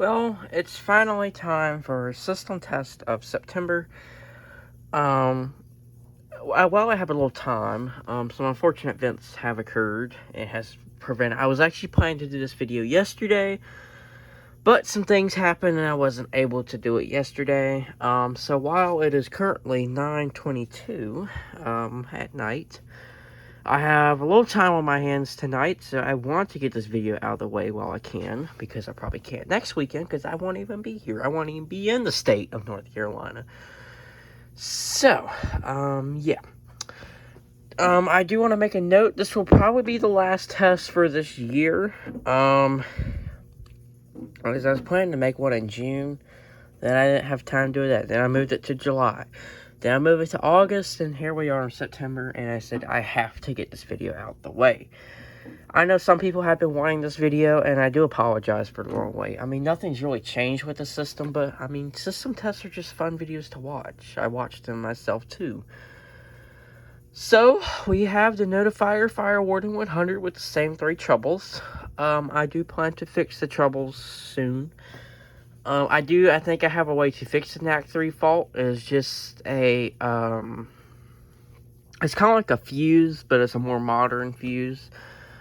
Well, it's finally time for system test of September. Um, while I have a little time, some unfortunate events have occurred. It has prevented. I was actually planning to do this video yesterday, but some things happened and I wasn't able to do it yesterday. So while it is currently 9:22, at night, I have a little time on my hands tonight, so I want to get this video out of the way while I can, because I probably can't next weekend, because I won't even be here. I won't even be in the state of North Carolina. So, yeah. I do want to make a note. This will probably be the last test for this year. Because I was planning to make one in June. Then I didn't have time to do that. Then I moved it to July. Then I moved it to August, and here we are in September, and I said I have to get this video out the way. I know some people have been wanting this video, and I do apologize for the long wait. I mean, nothing's really changed with the system, but, I mean, system tests are just fun videos to watch. I watched them myself, too. So, we have the Notifier Fire Warden 100 with the same 3 troubles. I do plan to fix the troubles soon. I think I have a way to fix the NAC 3 fault. It's just a, it's kind of like a fuse, but it's a more modern fuse,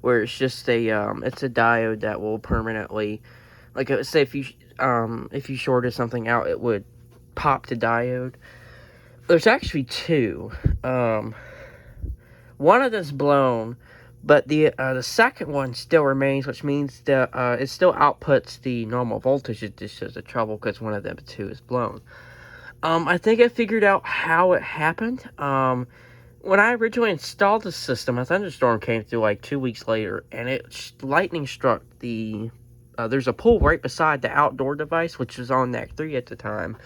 where it's just a, it's a diode that will permanently, like, say if you shorted something out, it would pop the diode. There's actually 2. One of them's blown, but the second one still remains, which means that it still outputs the normal voltage. It just shows the trouble because one of them 2 is blown. I think I figured out how it happened. When I originally installed the system, a thunderstorm came through like 2 weeks later, and lightning struck the. There's a pole right beside the outdoor device, which was on NAC 3 at the time,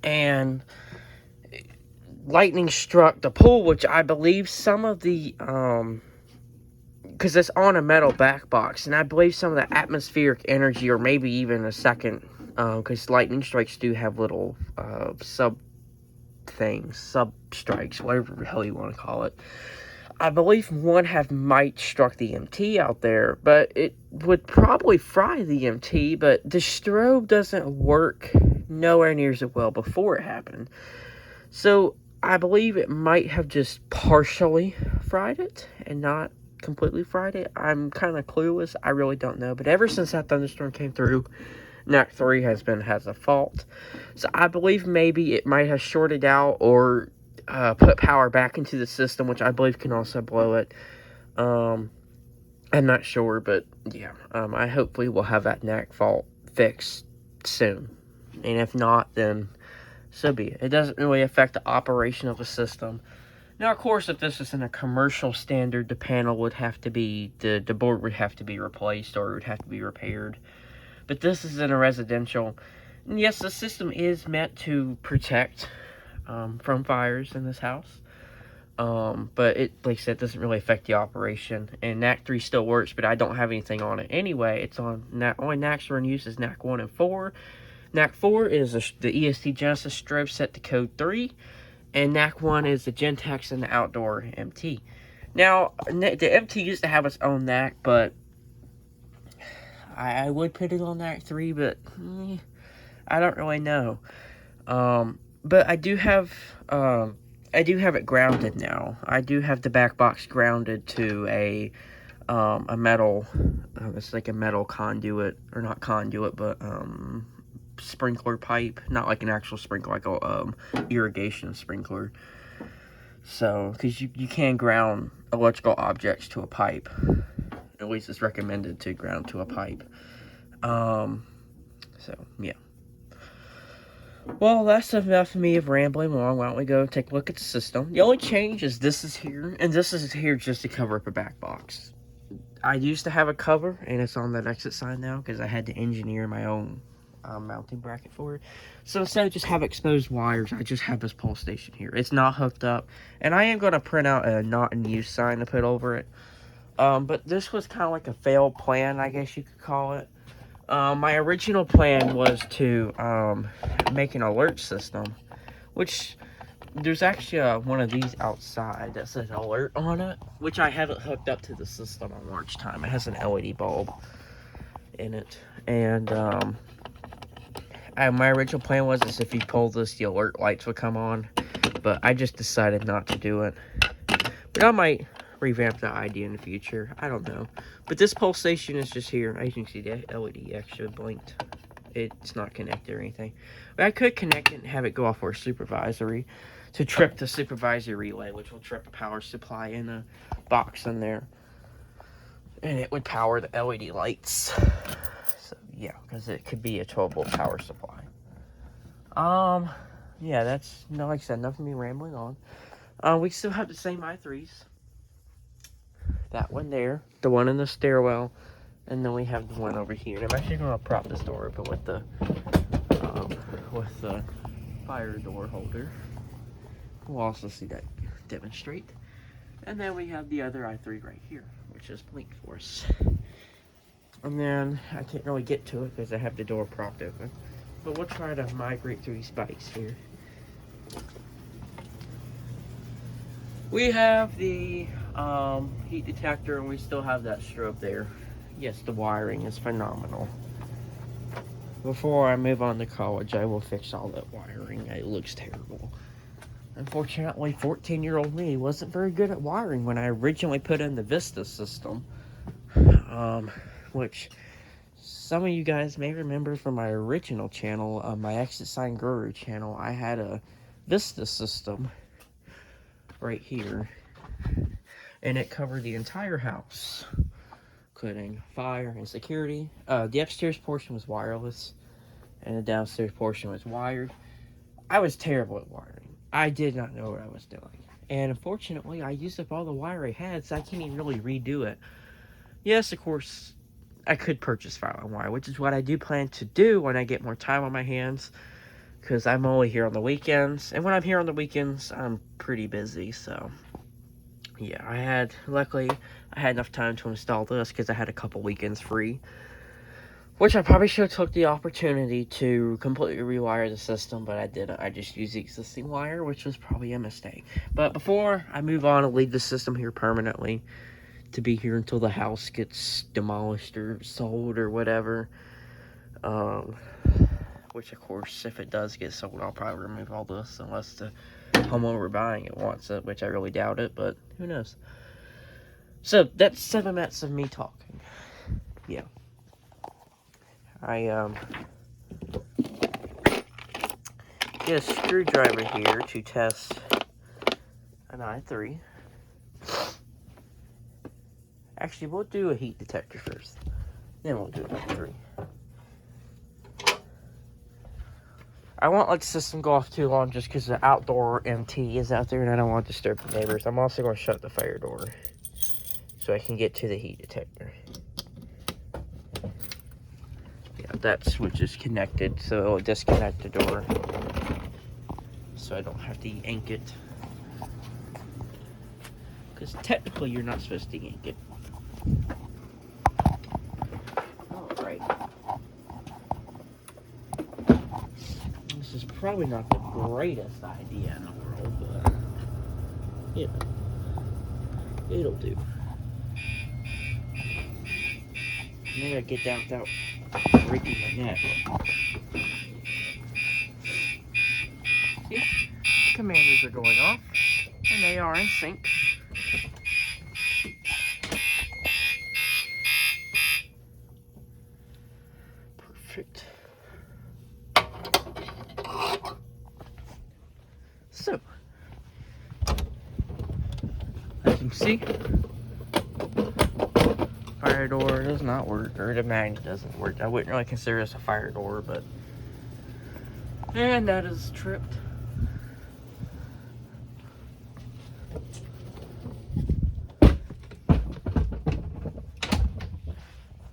and lightning struck the pool, which I believe some of the, because it's on a metal back box, and I believe some of the atmospheric energy, or maybe even a second, because lightning strikes do have little, sub-strikes, whatever the hell you want to call it. I believe one might struck the MT out there, but it would probably fry the MT, but the strobe doesn't work nowhere near as well before it happened. So, I believe it might have just partially fried it and not completely fried it. I'm kind of clueless. I really don't know. But ever since that thunderstorm came through, NAC 3 has a fault. So I believe maybe it might have shorted out or put power back into the system, which I believe can also blow it. I'm not sure, but yeah. I hopefully will have that NAC fault fixed soon. And if not, then so be it. It doesn't really affect the operation of the system. Now, of course, if this is in a commercial standard, the panel would have to be, the board would have to be replaced, or it would have to be repaired. But this is in a residential. And yes, the system is meant to protect from fires in this house. But it, like I said, doesn't really affect the operation. And NAC 3 still works, but I don't have anything on it anyway. It's on, only NACs are in use is NAC 1 and 4. NAC 4 is the EST Genesis strobe set to code 3, and NAC 1 is the Gentex and the outdoor MT. Now, the MT used to have its own NAC, but I would put it on NAC 3, but I don't really know. But I do have it grounded now. I do have the back box grounded to a metal, it's like a metal conduit, or not conduit, but sprinkler pipe, not like an actual sprinkler, like a irrigation sprinkler. So, because you can ground electrical objects to a pipe. At least it's recommended to ground to a pipe. So, yeah. Well, that's enough of me of rambling along. Why don't we go take a look at the system. The only change is this is here, and this is here just to cover up a back box. I used to have a cover, and it's on that exit side now, because I had to engineer my own mounting bracket for it. So instead of just have exposed wires, I just have this pole station here. It's not hooked up, and I am going to print out a not in use sign to put over it. But this was kind of like a failed plan, I guess you could call it. My original plan was to make an alert system, which there's actually one of these outside that says alert on it, which I haven't hooked up to the system on launch time. It has an LED bulb. in it. And my original plan was is if you pull this, the alert lights would come on. But I just decided not to do it. But I might revamp the idea in the future. I don't know. But this pole station is just here. As you can see, the LED actually blinked. It's not connected or anything. But I could connect it and have it go off our supervisory to trip the supervisory relay, which will trip a power supply in a box in there. And it would power the LED lights. So, yeah, because it could be a 12-volt power supply. Yeah, that's, no, like I said, enough of me rambling on. We still have the same i3s. That one there, the one in the stairwell, and then we have the one over here. And I'm actually going to prop this door open with the fire door holder. We'll also see that demonstrate. And then we have the other i3 right here, which is blinked for us. And then I can't really get to it because I have the door propped open. But we'll try to migrate through these bikes here. We have the heat detector, and we still have that strobe there. Yes, the wiring is phenomenal. Before I move on to college, I will fix all that wiring. It looks terrible. Unfortunately, 14-year-old me wasn't very good at wiring when I originally put in the Vista system. Which some of you guys may remember from my original channel, my Exit Sign Guru channel. I had a Vista system right here, and it covered the entire house, including fire and security. The upstairs portion was wireless, and the downstairs portion was wired. I was terrible at wiring. I did not know what I was doing. And unfortunately, I used up all the wire I had, so I can't even really redo it. Yes, of course, I could purchase fiber wire, which is what I do plan to do when I get more time on my hands, because I'm only here on the weekends. And when I'm here on the weekends, I'm pretty busy, so yeah, luckily, I had enough time to install this because I had a couple weekends free. Which I probably should have took the opportunity to completely rewire the system, but I didn't. I just used the existing wire, which was probably a mistake. But before I move on and leave the system here permanently, to be here until the house gets demolished or sold or whatever, which of course, if it does get sold, I'll probably remove all this unless the homeowner buying it wants it, which I really doubt it, but who knows. So, that's 7 minutes of me talking. Yeah. I get a screwdriver here to test an i3. Actually, we'll do a heat detector first. Then we'll do an i3. I won't let the system go off too long just because the outdoor MT is out there and I don't want to disturb the neighbors. I'm also going to shut the fire door so I can get to the heat detector. That switch is connected, so it'll disconnect the door so I don't have to yank it, because technically you're not supposed to yank it. Alright, this is probably not the greatest idea in the world, but you know, it'll do. I gotta get down without breaking my neck. See? Commanders are going off, and they are in sync. Perfect. So, as you can see, fire door does not work, or the magnet doesn't work. I wouldn't really consider this a fire door, but... And that is tripped.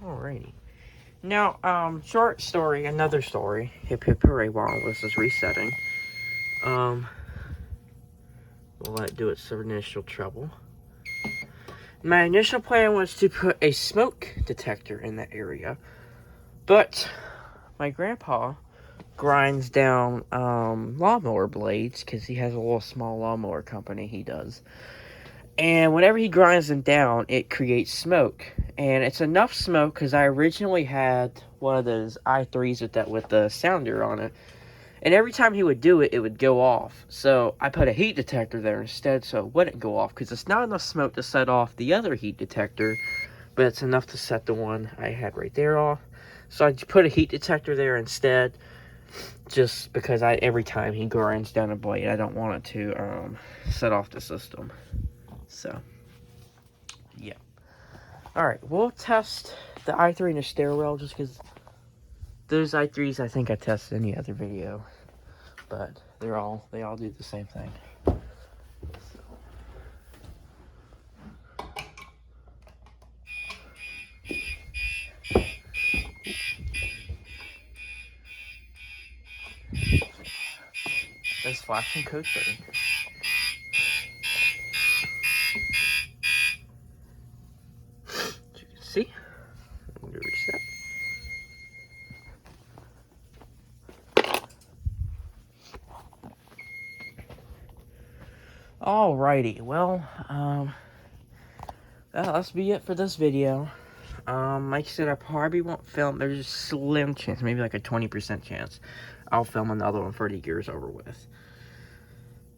Alrighty. Now, short story, another story. Hip hip hooray while this is resetting. We'll let it do its initial trouble. My initial plan was to put a smoke detector in that area, but my grandpa grinds down lawnmower blades because he has a little small lawnmower company he does. And whenever he grinds them down, it creates smoke. and it's enough smoke because I originally had one of those i3s with the sounder on it, and every time he would do it, it would go off. So I put a heat detector there instead so it wouldn't go off, because it's not enough smoke to set off the other heat detector, but it's enough to set the one I had right there off. So I put a heat detector there instead, just because every time he grinds down a blade, I don't want it to set off the system. So, yeah. Alright, we'll test the i3 in the stairwell, just because those i3s I think I tested in the other video. But they all do the same thing. There's flashing code 30. As you can see, I'm going to reset. Alrighty, well, that's be it for this video. Like I said, I probably won't film. There's a slim chance, maybe like a 20% chance, I'll film another one for the Gears over with.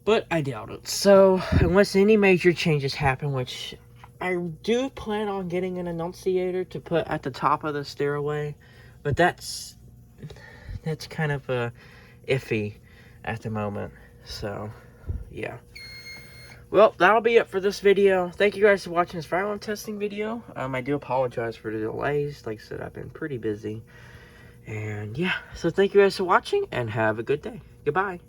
But I doubt it. So, unless any major changes happen, which I do plan on getting an annunciator to put at the top of the stairway, but that's kind of iffy at the moment. So, yeah. Well, that'll be it for this video. Thank you guys for watching this firearm testing video. I do apologize for the delays. Like I said, I've been pretty busy. And yeah, so thank you guys for watching, and have a good day. Goodbye.